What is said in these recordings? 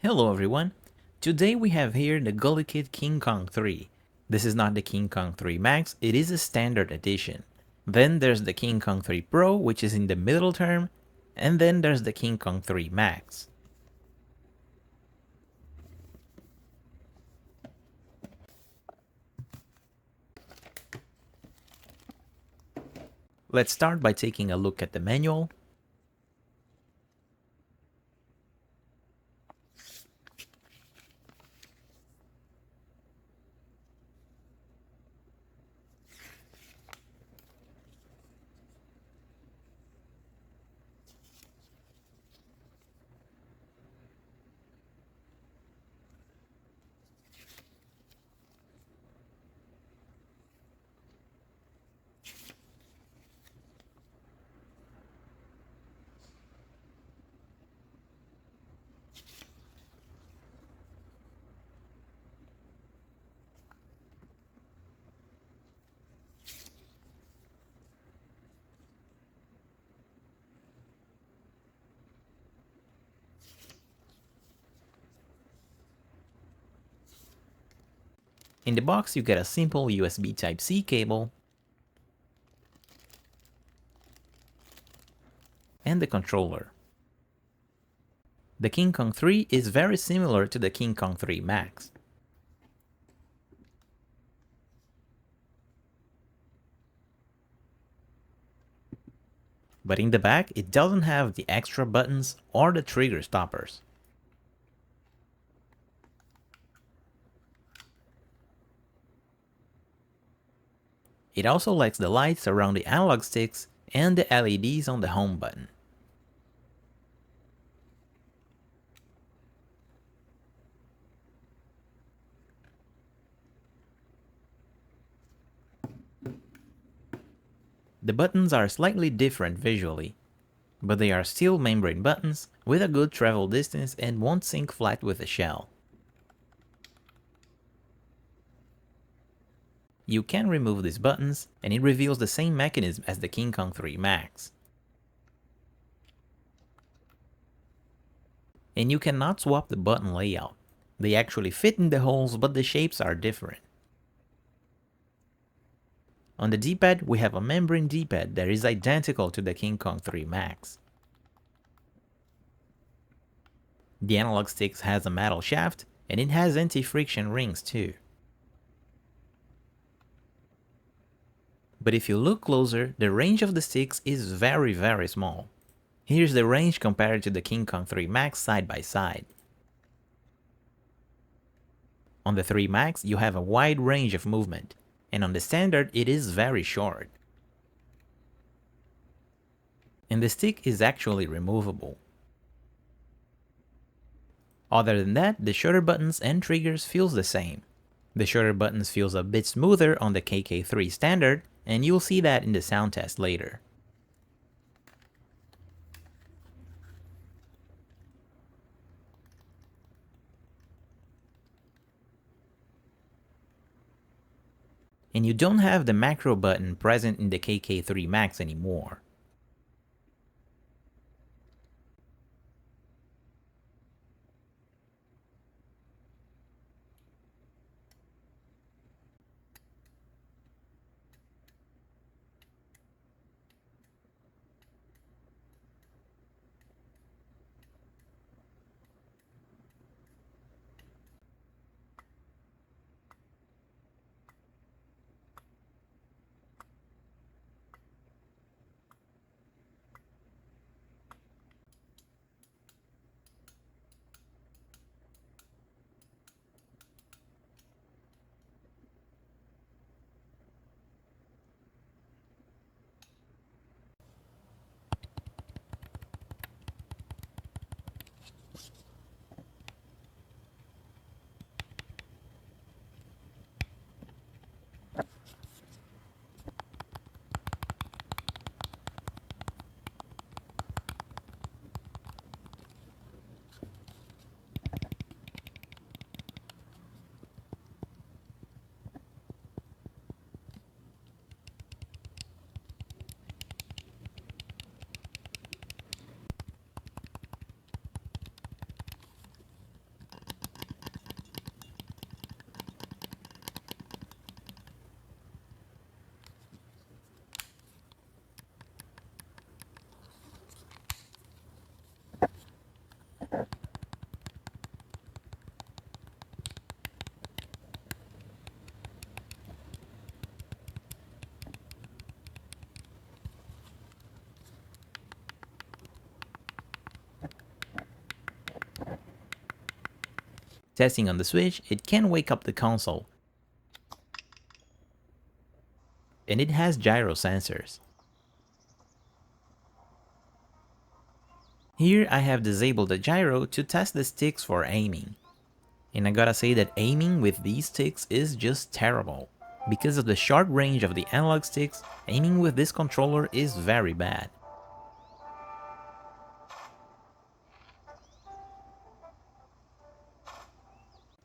Hello everyone! Today we have here the Gulikit KK3. This is not the KK3 MAX, it is a standard edition. Then there's the KK3 Pro, which is in the middle term, and then there's the KK3 MAX. Let's start by taking a look at the manual. In the box you get a simple USB Type-C cable and the controller. The KK3 is very similar to the KK3 MAX. But in the back, it doesn't have the extra buttons or the trigger stoppers. It also lacks the lights around the analog sticks and the LEDs on the home button. The buttons are slightly different visually, but they are still membrane buttons with a good travel distance and won't sync flat with the shell. You can remove these buttons and it reveals the same mechanism as the KK3 MAX. And you cannot swap the button layout. They actually fit in the holes, but the shapes are different. On the D-pad, we have a membrane D-pad that is identical to the KK3 MAX. The analog sticks has a metal shaft, and it has anti-friction rings too. But if you look closer, the range of the sticks is very small. Here's the range compared to the KK3 MAX side by side. On the 3 MAX, you have a wide range of movement, and on the standard, it is very short. And the stick is actually removable. Other than that, the shutter buttons and triggers feels the same. The shutter buttons feels a bit smoother on the KK3 standard, and you'll see that in the sound test later. And you don't have the macro button present in the KK3 MAX anymore. Testing on the switch, it can wake up the console, and it has gyro sensors. Here I have disabled the gyro to test the sticks for aiming. And I gotta say that aiming with these sticks is just terrible. Because of the short range of the analog sticks, aiming with this controller is very bad.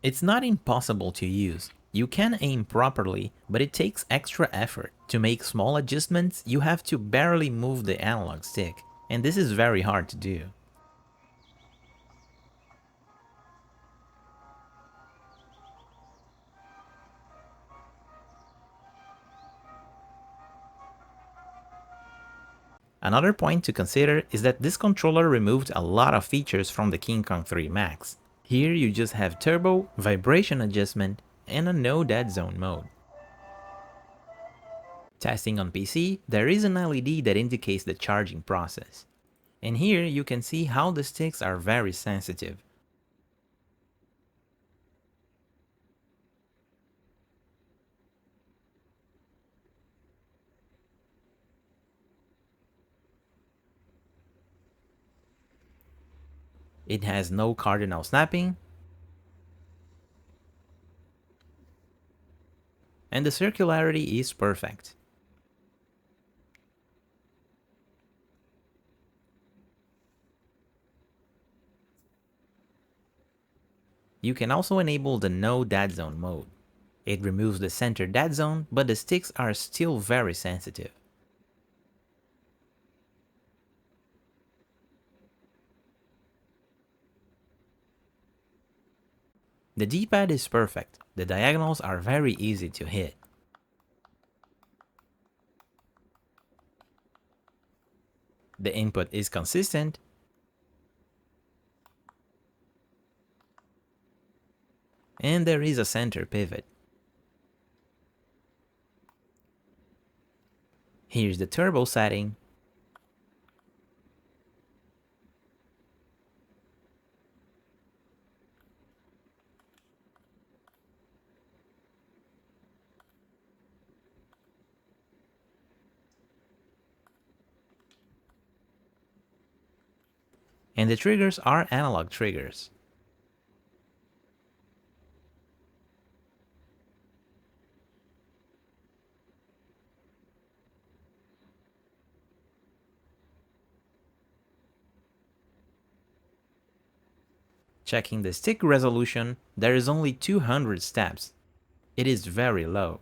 It's not impossible to use. You can aim properly, but it takes extra effort. To make small adjustments, you have to barely move the analog stick, and this is very hard to do. Another point to consider is that this controller removed a lot of features from the King Kong 3 MAX. Here you just have turbo, vibration adjustment, and a no dead zone mode. Testing on PC, there is an LED that indicates the charging process. And here you can see how the sticks are very sensitive. It has no cardinal snapping, and the circularity is perfect. You can also enable the no dead zone mode. It removes the center dead zone, but the sticks are still very sensitive. The D-pad is perfect. The diagonals are very easy to hit. The input is consistent, and there is a center pivot. Here's the turbo setting, and the triggers are analog triggers. Checking the stick resolution, there is only 200 steps. It is very low.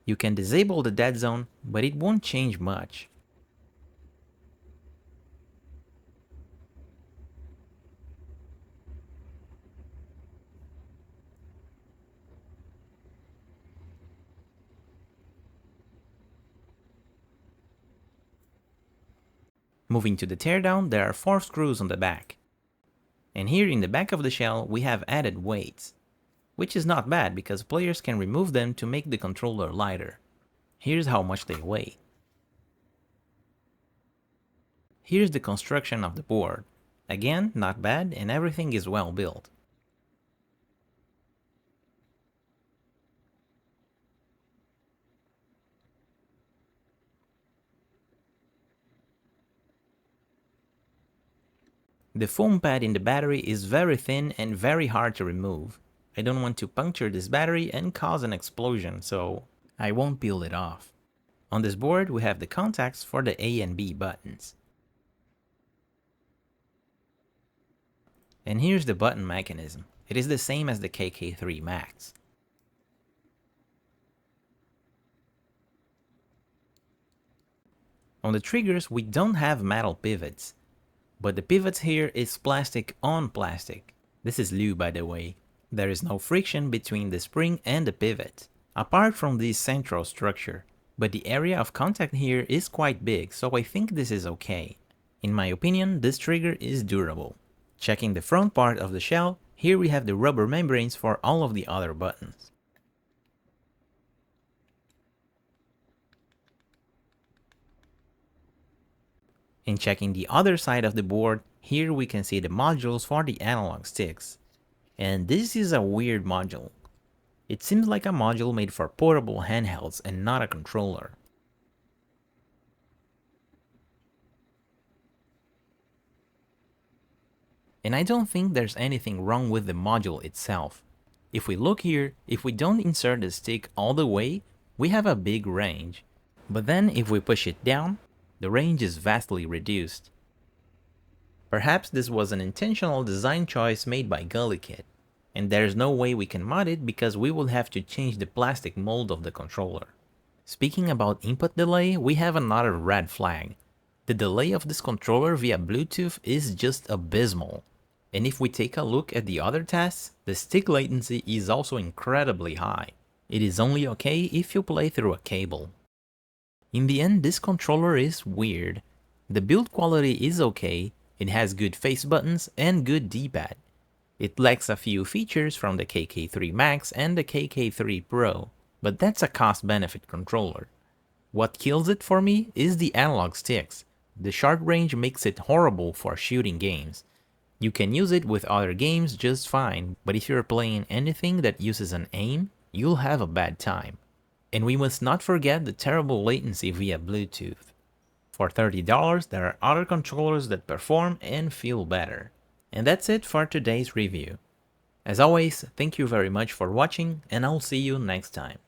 You can disable the dead zone, but it won't change much. Moving to the teardown, there are 4 screws on the back. And here in the back of the shell, we have added weights, which is not bad because players can remove them to make the controller lighter. Here's how much they weigh. Here's the construction of the board. Again, not bad, and everything is well built. The foam pad in the battery is very thin and very hard to remove. I don't want to puncture this battery and cause an explosion, so I won't peel it off. On this board, we have the contacts for the A and B buttons. And here's the button mechanism. It is the same as the KK3 MAX. On the triggers, we don't have metal pivots, but the pivots here is plastic on plastic. This is lube, by the way. There is no friction between the spring and the pivot, apart from this central structure. But the area of contact here is quite big, so I think this is okay. In my opinion, this trigger is durable. Checking the front part of the shell, here we have the rubber membranes for all of the other buttons. And checking the other side of the board, here we can see the modules for the analog sticks. And this is a weird module. It seems like a module made for portable handhelds and not a controller. And I don't think there's anything wrong with the module itself. If we look here, if we don't insert the stick all the way, we have a big range. But then if we push it down, the range is vastly reduced. Perhaps this was an intentional design choice made by Gulikit, and there's no way we can mod it because we will have to change the plastic mold of the controller. Speaking about input delay, we have another red flag. The delay of this controller via Bluetooth is just abysmal. And if we take a look at the other tests, the stick latency is also incredibly high. It is only okay if you play through a cable. In the end, this controller is weird. The build quality is okay, it has good face buttons and good Dpad. It lacks a few features from the KK3 MAX and the KK3 Pro, but that's a cost-benefit controller. What kills it for me is the analog sticks. The short range makes it horrible for shooting games. You can use it with other games just fine, but if you're playing anything that uses an aim, you'll have a bad time. And we must not forget the terrible latency via Bluetooth. For $30, there are other controllers that perform and feel better. And that's it for today's review. As always, thank you very much for watching, and I'll see you next time.